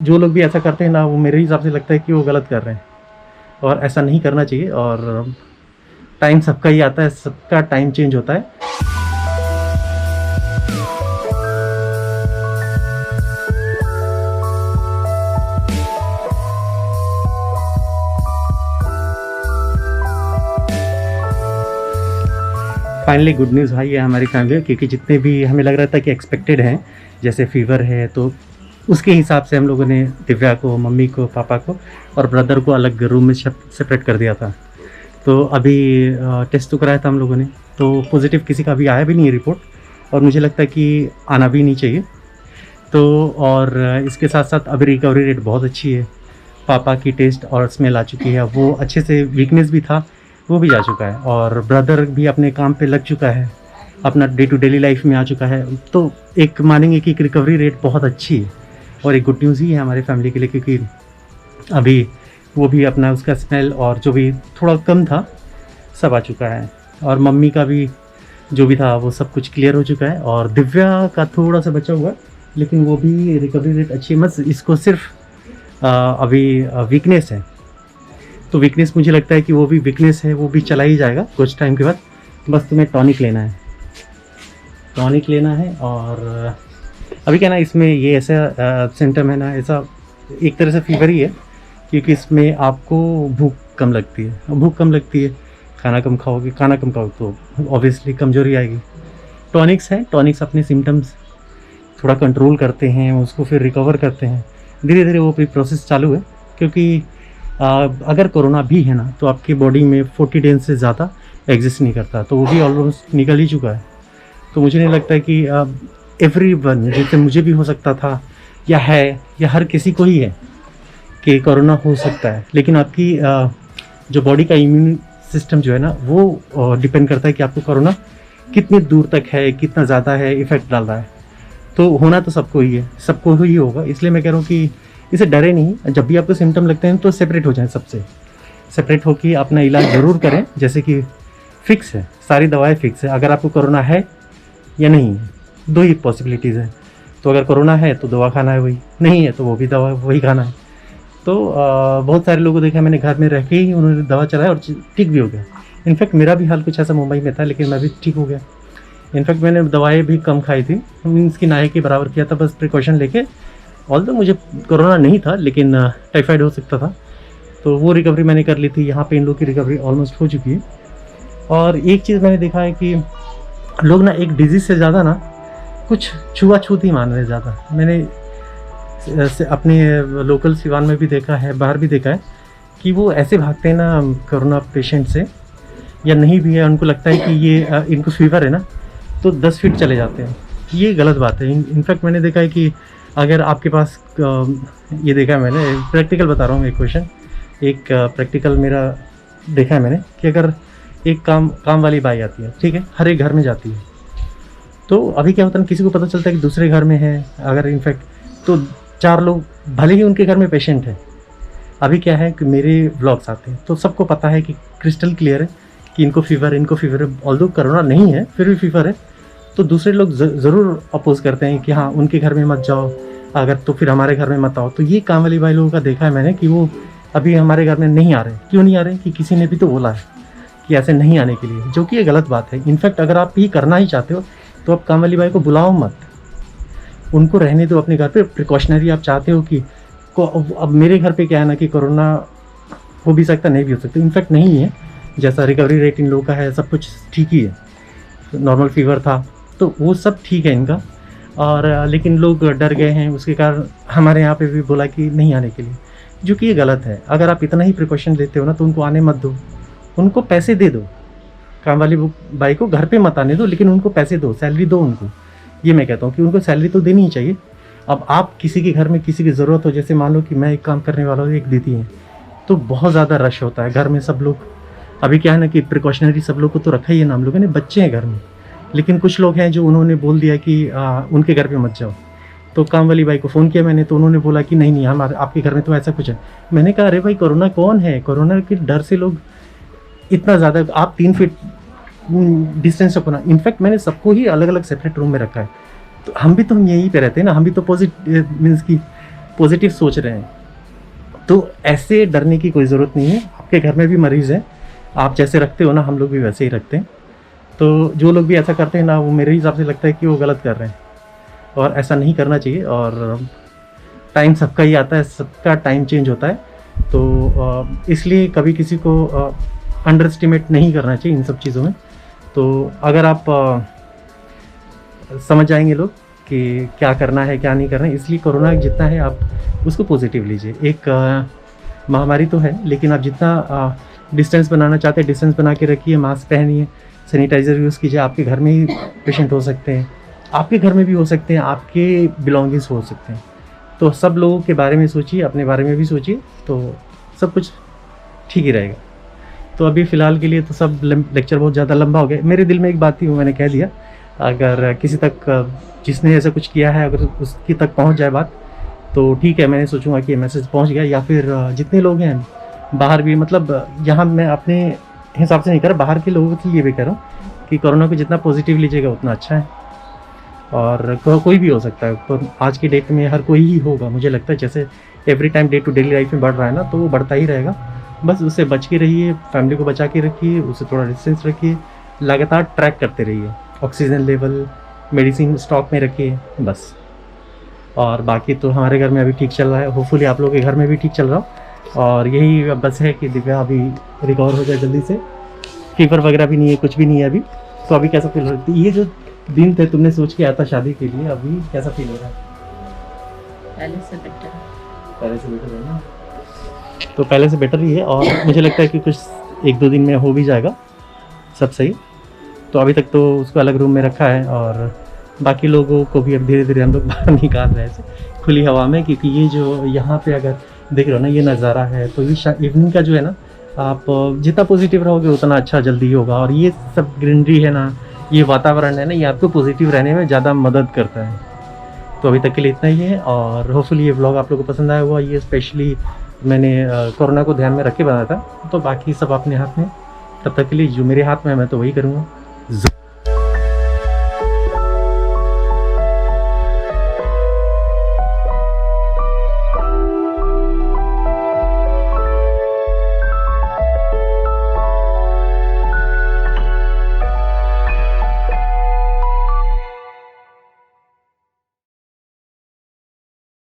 जो लोग भी ऐसा करते हैं ना, वो मेरे हिसाब से लगता है कि वो गलत कर रहे हैं, और ऐसा नहीं करना चाहिए। और टाइम सबका ही आता है, सबका टाइम चेंज होता है। फाइनली गुड न्यूज़ भाई है हमारी फैमिली, क्योंकि जितने भी हमें लग रहा था कि एक्सपेक्टेड हैं, जैसे फीवर है, तो उसके हिसाब से हम लोगों ने दिव्या को, मम्मी को, पापा को और ब्रदर को अलग रूम में सेपरेट कर दिया था। तो अभी टेस्ट तो कराया था हम लोगों ने, तो पॉजिटिव किसी का अभी आया भी नहीं है रिपोर्ट, और मुझे लगता है कि आना भी नहीं चाहिए। तो और इसके साथ साथ अभी रिकवरी रेट बहुत अच्छी है। पापा की टेस्ट और स्मेल आ चुकी है, वो अच्छे से, वीकनेस भी था वो भी जा चुका है, और ब्रदर भी अपने काम पे लग चुका है, अपना डे टू डेली लाइफ में आ चुका है। तो एक मानेंगे कि रिकवरी रेट बहुत अच्छी है, और एक गुड न्यूज़ ही है हमारे फैमिली के लिए, क्योंकि अभी वो भी अपना उसका स्मेल और जो भी थोड़ा कम था सब आ चुका है, और मम्मी का भी जो भी था वो सब कुछ क्लियर हो चुका है, और दिव्या का थोड़ा सा बचा हुआ, लेकिन वो भी रिकवरी रेट अच्छी है। बस इसको सिर्फ अभी वीकनेस है, तो वीकनेस मुझे लगता है कि वो भी वीकनेस है, वो भी चला ही जाएगा कुछ टाइम के बाद। बस तुम्हें टॉनिक लेना है, टॉनिक लेना है। और अभी क्या ना, इसमें ये ऐसा सिम्टम है ना, ऐसा एक तरह से फीवर ही है, क्योंकि इसमें आपको भूख कम लगती है, भूख कम लगती है, खाना कम खाओगे, खाना कम खाओगे तो ऑब्वियसली कमजोरी आएगी। टॉनिक्स हैं, टॉनिक्स अपने सिम्टम्स थोड़ा कंट्रोल करते हैं, उसको फिर रिकवर करते हैं धीरे धीरे, वो भी प्रोसेस चालू है। क्योंकि अगर कोरोना भी है ना, तो आपकी बॉडी में 40 डेज से ज़्यादा एग्जिस्ट नहीं करता, तो वो भी ऑलमोस्ट निकल ही चुका है। तो मुझे नहीं लगता कि एवरीवन, जैसे मुझे भी हो सकता था या है, या हर किसी को ही है कि कोरोना हो सकता है, लेकिन आपकी जो बॉडी का इम्यून सिस्टम जो है ना, वो डिपेंड करता है कि आपको कोरोना कितनी दूर तक है, कितना ज़्यादा है, इफेक्ट डाल रहा है। तो होना तो सबको ही है, सबको ही होगा, इसलिए मैं कह रहा हूँ कि इसे डरे नहीं। जब भी आपको सिम्टम लगते हैं तो सेपरेट हो जाएं, सबसे सेपरेट होकर अपना इलाज ज़रूर करें। जैसे कि फिक्स है, सारी दवाएं फिक्स है, अगर आपको कोरोना है या नहीं है, दो ही पॉसिबिलिटीज़ है। तो अगर कोरोना है तो दवा खाना है, वही नहीं है तो वो भी दवा वही खाना है। तो बहुत सारे लोगों को देखा मैंने, घर में रह के ही उन्होंने दवा चलाया और ठीक भी हो गया। इनफैक्ट मेरा भी हाल कुछ ऐसा मुंबई में था, लेकिन मैं भी ठीक हो गया। इनफैक्ट मैंने दवाएँ भी कम खाई थी, मीन्स की नाहे के बराबर किया था, बस प्रिकॉशन लेके। ऑल्दो मुझे कोरोना नहीं था, लेकिन टाइफाइड हो सकता था, तो वो रिकवरी मैंने कर ली थी। यहाँ पे इन लोग की रिकवरी ऑलमोस्ट हो चुकी है। और एक चीज़ मैंने देखा है कि लोग ना एक डिजीज़ से ज़्यादा ना कुछ छुआछूत ही मान रहे ज़्यादा। मैंने अपने लोकल सिवान में भी देखा है, बाहर भी देखा है कि वो ऐसे भागते हैं ना कोरोना पेशेंट से, या नहीं भी है, उनको लगता है कि ये इनको फीवर है ना, तो 10 फीट चले जाते हैं। ये गलत बात है। इनफैक्ट मैंने देखा है कि अगर आपके पास ये देखा है मैंने, प्रैक्टिकल बता रहा हूँ एक क्वेश्चन, एक प्रैक्टिकल मेरा देखा है मैंने कि अगर एक काम वाली बाई आती है, ठीक है, हर एक घर में जाती है, तो अभी क्या होता है, किसी को पता चलता है कि दूसरे घर में है, अगर इनफैक्ट तो 4 लोग भले ही उनके घर में पेशेंट है। अभी क्या है कि मेरे व्लॉग्स आते हैं तो सबको पता है कि क्रिस्टल क्लियर है कि इनको फीवर है, ऑल्दो कोरोना नहीं है फिर भी फीवर है, तो दूसरे लोग ज़रूर अपोज करते हैं कि हाँ उनके घर में मत जाओ, अगर तो फिर हमारे घर में मत आओ। तो ये काम वाली भाई लोगों का देखा है मैंने कि वो अभी हमारे घर में नहीं आ रहे। क्यों नहीं आ रहे? कि किसी ने भी तो बोला है कि ऐसे नहीं आने के लिए, जो कि ये गलत बात है। इनफैक्ट अगर आप ये करना ही चाहते हो तो आप काम वाली भाई को बुलाओ मत, उनको रहने दो अपने घर पे। प्रिकॉशनरी आप चाहते हो कि अब मेरे घर पे क्या है ना कि कोरोना हो भी सकता, नहीं भी हो सकता, इनफैक्ट नहीं है। जैसा रिकवरी रेट इन लोगों का है, सब कुछ ठीक ही है, नॉर्मल फीवर था तो वो सब ठीक है इनका। और लेकिन लोग डर गए हैं, उसके कारण हमारे यहाँ पे भी बोला कि नहीं आने के लिए, जो कि ये गलत है। अगर आप इतना ही प्रिकॉशन लेते हो ना तो उनको आने मत दो, उनको पैसे दे दो। काम वाली बाई को घर पे मत आने दो, लेकिन उनको पैसे दो, सैलरी दो उनको। ये मैं कहता हूँ कि उनको सैलरी तो देनी ही चाहिए। अब आप किसी के घर में किसी की ज़रूरत हो, जैसे मान लो कि मैं एक काम करने वाला हूँ, एक दीदी है, तो बहुत ज़्यादा रश होता है घर में। सब लोग अभी क्या है ना कि प्रिकॉशनरी सब लोग को तो रखा ही है ना, हम लोगों ने, बच्चे हैं घर में, लेकिन कुछ लोग हैं जो उन्होंने बोल दिया कि उनके घर पे मत जाओ। तो काम वाली बाई को फ़ोन किया मैंने, तो उन्होंने बोला कि नहीं हमारे आपके घर में तो ऐसा कुछ है। मैंने कहा अरे भाई कोरोना कौन है, कोरोना के डर से लोग इतना ज़्यादा, आप 3 फीट डिस्टेंस रखो ना। इनफैक्ट मैंने सबको ही अलग अलग सेपरेट रूम में रखा है। तो हम यहीं पे रहते हैं ना, हम भी तो पॉजिटिव मीन्स की पॉजिटिव सोच रहे हैं। तो ऐसे डरने की कोई ज़रूरत नहीं है। आपके घर में भी मरीज़ है, आप जैसे रखते हो ना, हम लोग भी वैसे ही रखते हैं। तो जो लोग भी ऐसा करते हैं ना, वो मेरे हिसाब से लगता है कि वो गलत कर रहे हैं, और ऐसा नहीं करना चाहिए। और टाइम सबका ही आता है, सबका टाइम चेंज होता है, तो इसलिए कभी किसी को अंडर एस्टिमेट नहीं करना चाहिए इन सब चीज़ों में। तो अगर आप समझ जाएंगे लोग कि क्या करना है क्या नहीं करना है, इसलिए कोरोना जितना है आप उसको पॉजिटिव लीजिए। एक महामारी तो है, लेकिन आप जितना डिस्टेंस बनाना चाहते हैं डिस्टेंस बना के रखिए, मास्क पहनिए, सैनिटाइज़र यूज़ कीजिए। आपके घर में ही पेशेंट हो सकते हैं, आपके घर में भी हो सकते हैं, आपके बिलोंगिंग्स हो सकते हैं। तो सब लोगों के बारे में सोचिए, अपने बारे में भी सोचिए, तो सब कुछ ठीक ही रहेगा। तो अभी फ़िलहाल के लिए तो सब लेक्चर बहुत ज़्यादा लंबा हो गया। मेरे दिल में एक बात थी, वो मैंने कह दिया। अगर किसी तक जिसने ऐसा कुछ किया है अगर उसकी तक पहुंच जाए बात, तो ठीक है, मैंने सोचूंगा कि मैसेज पहुंच गया। या फिर जितने लोग हैं बाहर भी, मतलब यहाँ मैं अपने हिसाब से नहीं कर रहा, बाहर के लोगों के लिए भी कह रहा हूँ कि कोरोना को जितना पॉजिटिव लीजिएगा उतना अच्छा है। और कोई भी हो सकता है, तो आज की डेट में हर कोई ही होगा मुझे लगता है। जैसे every time day to daily life में बढ़ रहा है ना, तो वो बढ़ता ही रहेगा। बस उससे बच के रहिए, फैमिली को बचा के रखिए, उससे थोड़ा डिस्टेंस रखिए, लगातार ट्रैक करते रहिए, ऑक्सीजन लेवल, मेडिसिन स्टॉक में रखिए बस। और बाकी तो हमारे घर में अभी ठीक चल रहा है, होपफुली आप लोगों के घर में भी ठीक चल रहा हो। और यही बस है कि दिव्या अभी रिकवर हो जाए जल्दी से, फीवर वगैरह भी नहीं है, कुछ भी नहीं है अभी। तो अभी कैसा फील हो रहा है? ये जो दिन थे तुमने सोच के आया था शादी के लिए, अभी कैसा फील हो रहा है? पहले से बेटर है ना? तो पहले से बेटर ही है, और मुझे लगता है कि कुछ 1-2 दिन में हो भी जाएगा सब सही। तो अभी तक तो उसको अलग रूम में रखा है, और बाकी लोगों को भी अब धीरे धीरे हम लोग बाहर निकाल रहे हैं खुली हवा में। क्योंकि ये जो यहाँ पे अगर देख रहे हो ना, ये नज़ारा है, तो ये इवनिंग का जो है ना, आप जितना पॉजिटिव रहोगे उतना अच्छा जल्दी ही होगा। और ये सब ग्रीनरी है ना, ये वातावरण है ना, ये आपको पॉजिटिव रहने में ज़्यादा मदद करता है। तो अभी तक के लिए इतना ही है, और होपफुली ये व्लॉग आप लोगों को पसंद आया हुआ। ये स्पेशली मैंने कोरोना को ध्यान में रख के बनाया था, तो बाकी सब अपने हाथ में। तब तक के लिए जो मेरे हाथ में है मैं तो वही करूँगा।